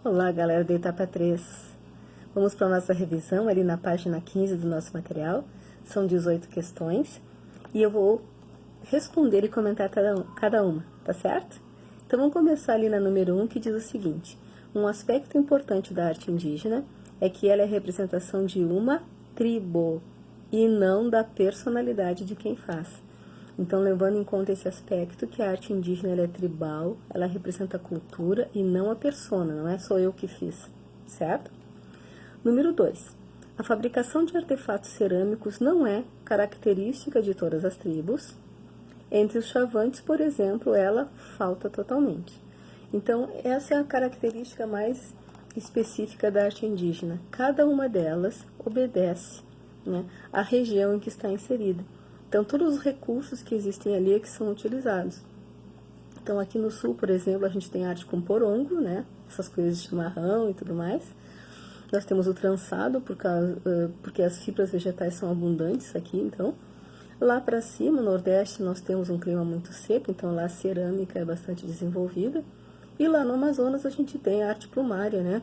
Olá, galera da etapa 3. Vamos para a nossa revisão ali na página 15 do nosso material. São 18 questões e eu vou responder e comentar cada uma, tá certo? Então vamos começar ali na número 1, que diz o seguinte: um aspecto importante da arte indígena é que ela é a representação de uma tribo e não da personalidade de quem faz. Então, levando em conta esse aspecto, que a arte indígena ela é tribal, ela representa a cultura e não a persona, não é só eu que fiz, certo? Número 2. A fabricação de artefatos cerâmicos não é característica de todas as tribos. Entre os chavantes, por exemplo, ela falta totalmente. Então, essa é a característica mais específica da arte indígena. Cada uma delas obedece, né, à região em que está inserida. Então, todos os recursos que existem ali é que são utilizados. Então, aqui no sul, por exemplo, a gente tem arte com porongo, né? Essas coisas de chimarrão e tudo mais. Nós temos o trançado, porque as fibras vegetais são abundantes aqui, então. Lá para cima, no Nordeste, nós temos um clima muito seco, então lá a cerâmica é bastante desenvolvida. E lá no Amazonas a gente tem a arte plumária, né?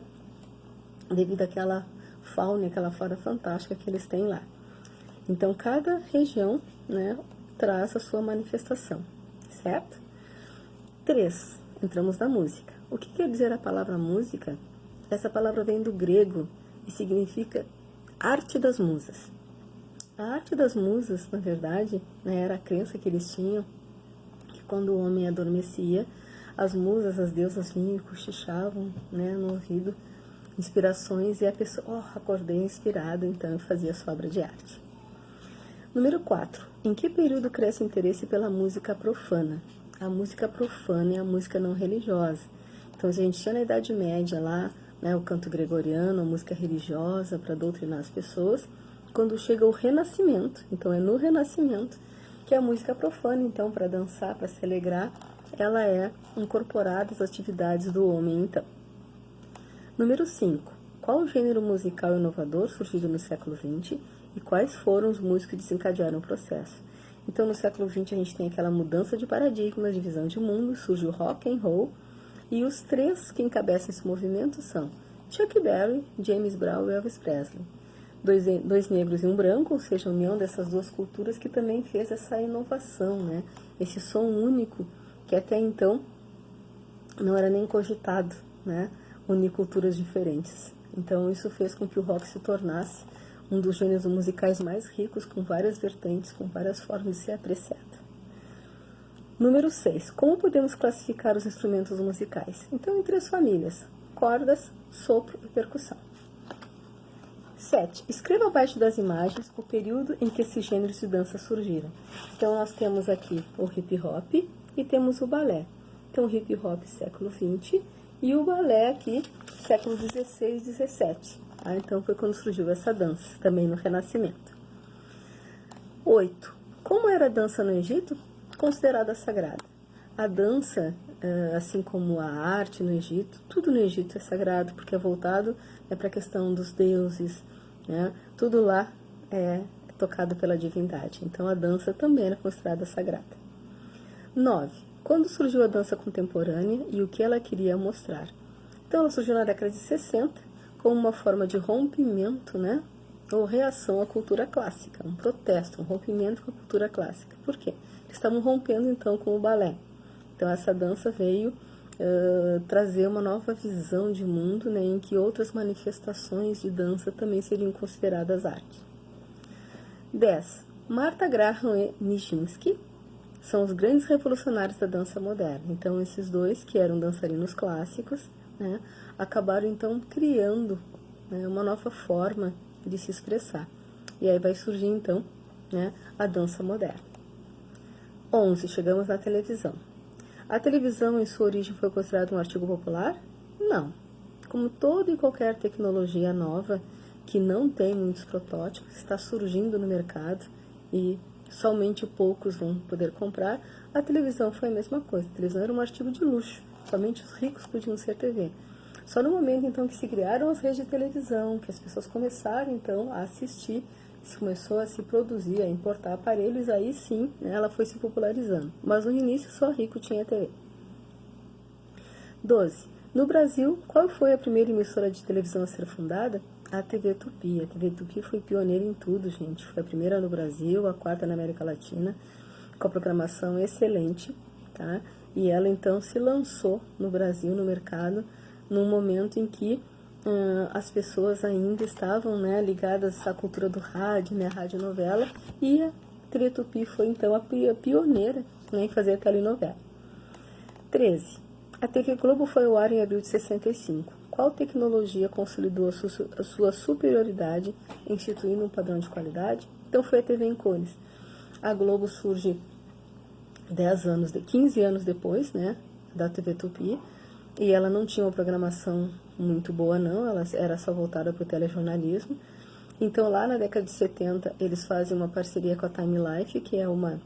Devido àquela fauna, aquela flora fantástica que eles têm lá. Então, cada região, né, traz a sua manifestação, certo? 3. Entramos na música. O que quer dizer a palavra música? Essa palavra vem do grego e significa arte das musas. A arte das musas, na verdade, né, era a crença que eles tinham que quando o homem adormecia, as musas, as deusas vinham e cochichavam, né, no ouvido inspirações e a pessoa, acordei inspirada, então fazia sua obra de arte. Número 4. Em que período cresce o interesse pela música profana? A música profana é a música não religiosa. Então, a gente tinha na Idade Média lá, né, o canto gregoriano, a música religiosa para doutrinar as pessoas. Quando chega o Renascimento, então é no Renascimento que a música profana, então, para dançar, para se alegrar, ela é incorporada às atividades do homem, então. Número 5. Qual o gênero musical inovador surgido no século XX e quais foram os músicos que desencadearam o processo? Então, no século XX, a gente tem aquela mudança de paradigmas, de visão de mundo, surge o rock and roll, e os 3 que encabeçam esse movimento são Chuck Berry, James Brown e Elvis Presley. Dois negros e um branco, ou seja, a união dessas duas culturas que também fez essa inovação, né? Esse som único que até então não era nem cogitado, né? Unir culturas diferentes. Então, isso fez com que o rock se tornasse um dos gêneros musicais mais ricos, com várias vertentes, com várias formas de ser apreciado. Número 6. Como podemos classificar os instrumentos musicais? Então, em 3 famílias: cordas, sopro e percussão. 7. Escreva abaixo das imagens o período em que esses gêneros de dança surgiram. Então, nós temos aqui o hip hop e temos o balé. Então, o hip hop século XX e o balé aqui século XVI e XVII. Então, foi quando surgiu essa dança, também no Renascimento. 8. Como era a dança no Egito? Considerada sagrada. A dança, assim como a arte no Egito, tudo no Egito é sagrado, porque é voltado para a questão dos deuses, né? Tudo lá é tocado pela divindade. Então, a dança também era considerada sagrada. 9. Quando surgiu a dança contemporânea e o que ela queria mostrar? Então, ela surgiu na década de 60 como uma forma de rompimento, né, ou reação à cultura clássica, um protesto, um rompimento com a cultura clássica. Por quê? Eles estavam rompendo, então, com o balé. Então, essa dança veio trazer uma nova visão de mundo, né, em que outras manifestações de dança também seriam consideradas arte. 10. Martha Graham e Nijinsky são os grandes revolucionários da dança moderna. Então, esses dois, que eram dançarinos clássicos, né, acabaram, então, criando, né, uma nova forma de se expressar. E aí vai surgir, então, né, a dança moderna. 11. Chegamos na televisão. A televisão, em sua origem, foi considerada um artigo popular? Não. Como toda e qualquer tecnologia nova, que não tem muitos protótipos, está surgindo no mercado e somente poucos vão poder comprar, a televisão foi a mesma coisa. A televisão era um artigo de luxo, somente os ricos podiam ser TV. Só no momento, então, que se criaram as redes de televisão, que as pessoas começaram, então, a assistir, se começou a se produzir, a importar aparelhos, aí sim, né, ela foi se popularizando. Mas no início só rico tinha TV. 12. No Brasil, qual foi a primeira emissora de televisão a ser fundada? A TV Tupi. A TV Tupi foi pioneira em tudo, gente. Foi a primeira no Brasil, a quarta na América Latina, com a programação excelente, tá? E ela, então, se lançou no Brasil, no mercado, num momento em que as pessoas ainda estavam, né, ligadas à cultura do rádio, né, radionovela, e a TV Tupi foi, então, a pioneira, né, em fazer telenovela. 13. A TV Globo foi ao ar em abril de 65. Qual tecnologia consolidou a sua superioridade, instituindo um padrão de qualidade? Então foi a TV em cores. A Globo surge 15 anos depois, né, da TV Tupi, e ela não tinha uma programação muito boa não, ela era só voltada para o telejornalismo. Então lá na década de 70 eles fazem uma parceria com a Time Life, que é uma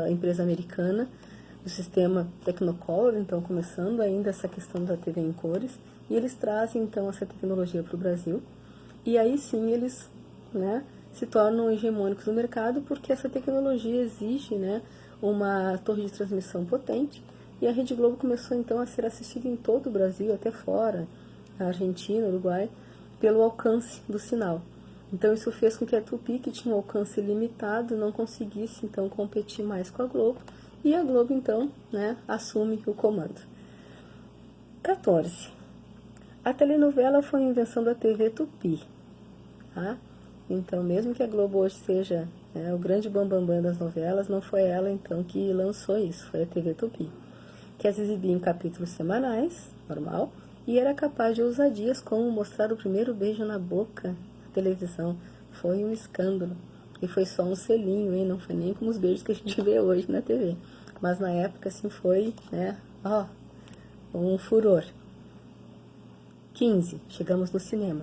empresa americana do sistema Technicolor, então começando ainda essa questão da TV em cores, e eles trazem então essa tecnologia para o Brasil, e aí sim eles, né, se tornam hegemônicos no mercado, porque essa tecnologia exige, né, uma torre de transmissão potente, e a Rede Globo começou então a ser assistida em todo o Brasil, até fora, a Argentina, Uruguai, pelo alcance do sinal. Então isso fez com que a Tupi, que tinha um alcance limitado, não conseguisse então competir mais com a Globo, e a Globo então, né, assume o comando. 14. A telenovela foi a invenção da TV Tupi, tá? Então, mesmo que a Globo hoje seja, né, o grande bambambam das novelas, não foi ela então que lançou isso, foi a TV Tupi, que as exibia em capítulos semanais, normal, e era capaz de ousadias como mostrar o primeiro beijo na boca na televisão. Foi um escândalo. E foi só um selinho, hein? Não foi nem como os beijos que a gente vê hoje na TV. Mas na época, assim, foi, né, um furor. 15. Chegamos no cinema.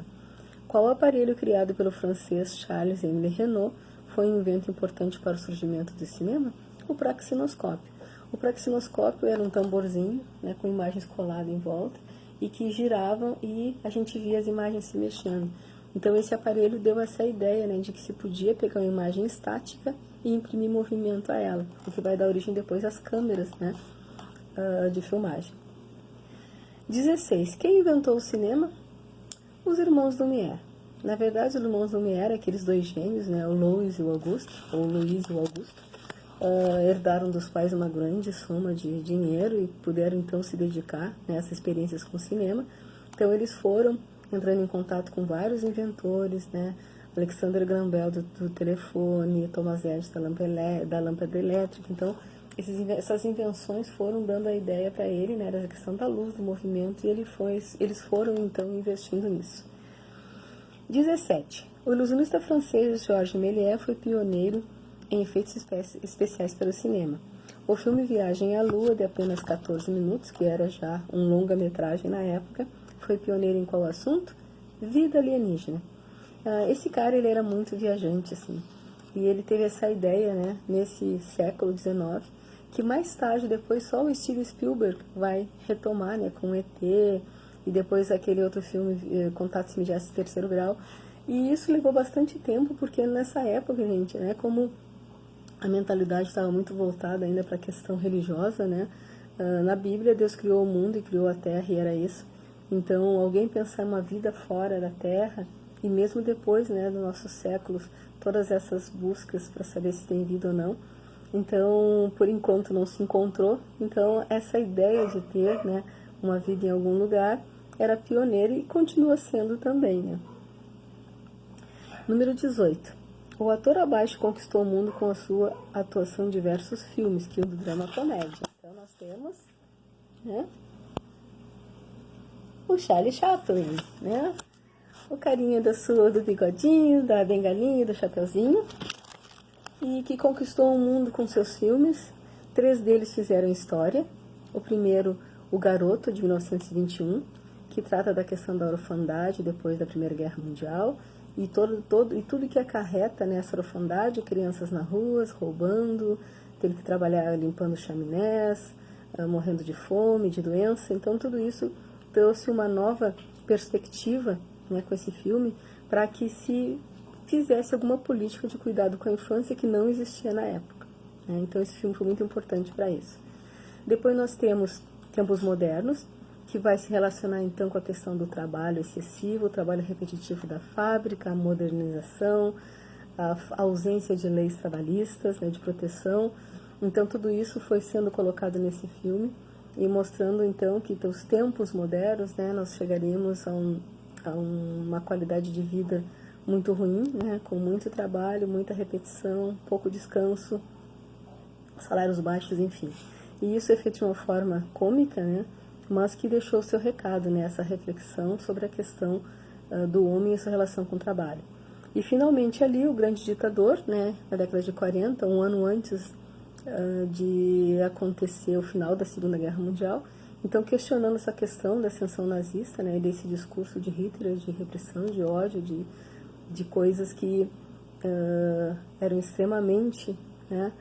Qual aparelho criado pelo francês Charles-Émile Renault foi um invento importante para o surgimento do cinema? O praxinoscópio. O praxinoscópio era um tamborzinho, né, com imagens coladas em volta e que giravam e a gente via as imagens se mexendo. Então esse aparelho deu essa ideia, né, de que se podia pegar uma imagem estática e imprimir movimento a ela, o que vai dar origem depois às câmeras, né, de filmagem. 16. Quem inventou o cinema? Os irmãos Lumière. Na verdade, os irmãos Lumière, aqueles dois gêmeos, né, o Louis e o Augusto, ou o Luiz e o Augusto, herdaram dos pais uma grande soma de dinheiro e puderam então se dedicar, né, a essas experiências com o cinema. Então eles foram entrando em contato com vários inventores, né, Alexander Graham Bell do telefone, Thomas Edison da lâmpada elétrica. Então essas invenções foram dando a ideia para ele, né, da questão da luz, do movimento, e eles foram então investindo nisso. 17. O ilusionista francês Georges Méliès foi pioneiro em efeitos especiais para o cinema. O filme Viagem à Lua, de apenas 14 minutos, que era já um longa-metragem na época, foi pioneiro em qual assunto? Vida alienígena. Esse cara, ele era muito viajante, assim, e ele teve essa ideia, né, nesse século XIX, que mais tarde, depois, só o Steven Spielberg vai retomar, né, com ET, e depois aquele outro filme, Contatos Imediatos de Terceiro Grau, e isso levou bastante tempo, porque nessa época, gente, né, como a mentalidade estava muito voltada ainda para a questão religiosa, né? Na Bíblia, Deus criou o mundo e criou a terra, e era isso. Então, alguém pensar em uma vida fora da terra, e mesmo depois, né, dos nossos séculos, todas essas buscas para saber se tem vida ou não, então, por enquanto não se encontrou. Então, essa ideia de ter, né, uma vida em algum lugar era pioneira e continua sendo também, né? Número 18. O ator abaixo conquistou o mundo com a sua atuação em diversos filmes, que o do drama comédia. Então nós temos, né, o Charlie Chaplin, né, o carinha do bigodinho, da bengalinha, do chapeuzinho, e que conquistou o mundo com seus filmes. 3 deles fizeram história. O primeiro, O Garoto, de 1921, que trata da questão da orfandade depois da Primeira Guerra Mundial, e tudo que acarreta nessa orfandade, crianças nas ruas, roubando, tendo que trabalhar limpando chaminés, morrendo de fome, de doença. Então tudo isso trouxe uma nova perspectiva, né, com esse filme, para que se fizesse alguma política de cuidado com a infância que não existia na época, né? Então esse filme foi muito importante para isso. Depois nós temos Tempos Modernos, que vai se relacionar então com a questão do trabalho excessivo, o trabalho repetitivo da fábrica, a modernização, a ausência de leis trabalhistas, né, de proteção. Então tudo isso foi sendo colocado nesse filme e mostrando então que os tempos modernos, né, nós chegaríamos a uma qualidade de vida muito ruim, né, com muito trabalho, muita repetição, pouco descanso, salários baixos, enfim. E isso é feito de uma forma cômica, né, mas que deixou o seu recado, né, essa reflexão sobre a questão do homem e sua relação com o trabalho. E finalmente ali o grande ditador, né, na década de 40, um ano antes de acontecer o final da Segunda Guerra Mundial, então questionando essa questão da ascensão nazista, né, desse discurso de Hitler, de repressão, de ódio, de coisas que eram extremamente, né,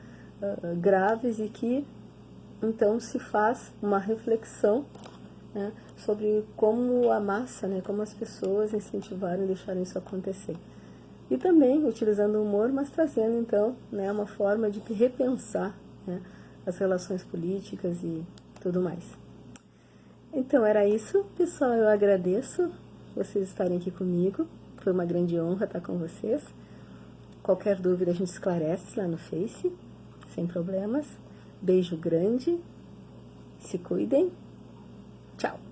graves, e que então se faz uma reflexão, né, sobre como a massa, né, como as pessoas incentivaram e deixaram isso acontecer. E também utilizando o humor, mas trazendo então, né, uma forma de repensar, né, as relações políticas e tudo mais. Então era isso, pessoal. Eu agradeço vocês estarem aqui comigo. Foi uma grande honra estar com vocês. Qualquer dúvida a gente esclarece lá no Face, sem problemas. Beijo grande, se cuidem, tchau!